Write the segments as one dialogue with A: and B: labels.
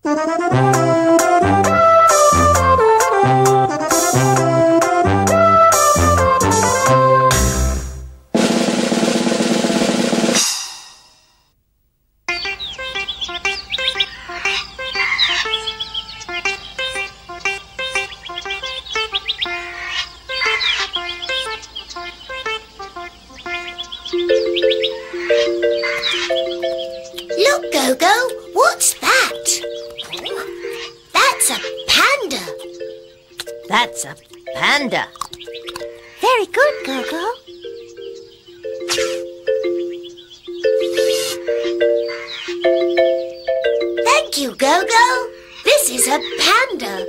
A: Look, Gogo, what's that? That's a panda.
B: That's a panda.
A: Very good, Gogo. Thank you, Gogo. This is a panda.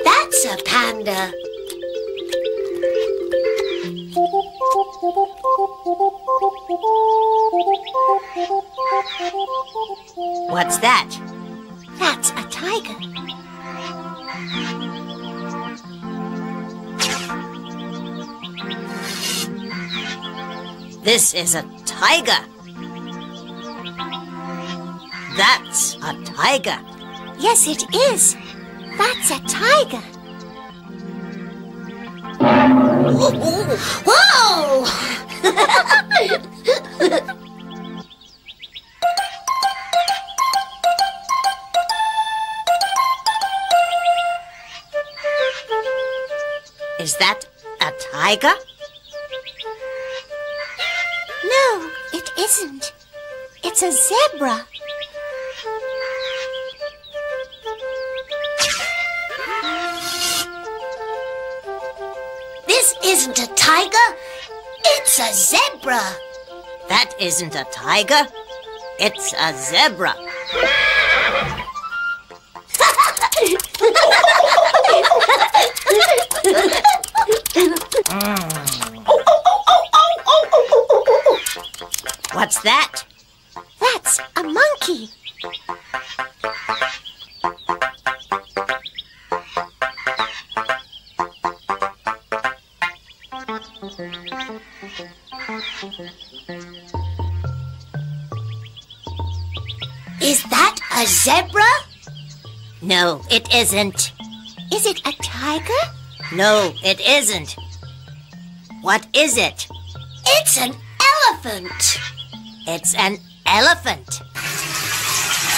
A: That's a panda.
B: What's that?
A: That's a tiger.
B: This is a tiger. That's a tiger.
A: Yes, it is. That's a tiger. Whoa!
B: Is that a tiger?
A: No, it isn't. It's a zebra. This isn't a tiger. It's a zebra.
B: That isn't a tiger. It's a zebra. What's that?
A: That's a monkey. Is that a zebra?
B: No, it isn't.
A: Is it a tiger?
B: No, it isn't. What is it?
A: It's an elephant.
B: It's an elephant.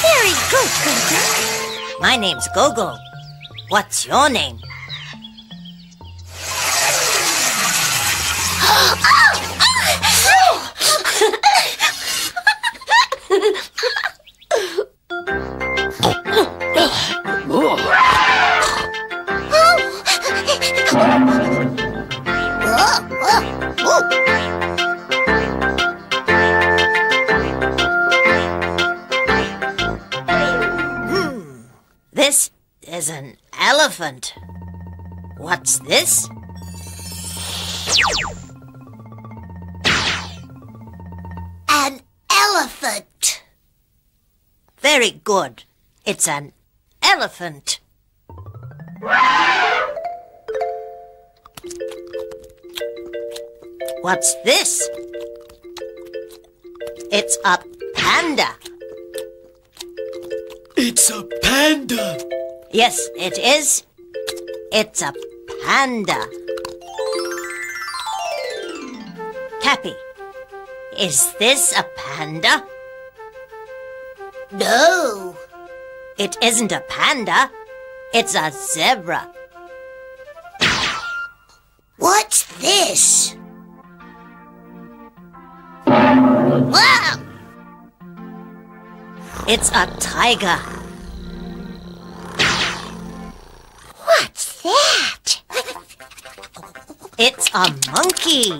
A: Very good, Gogo.
B: My name's Gogo. What's your name? This is an elephant. What's this?
A: An elephant.
B: Very good. It's an elephant. What's this? It's a panda.
C: It's a panda.
B: Yes, it is. It's a panda. Cappy, is this a panda?
A: No.
B: It isn't a panda. It's a zebra.
A: What's this? Wow!
B: It's a tiger.
A: What's that?
B: It's a monkey.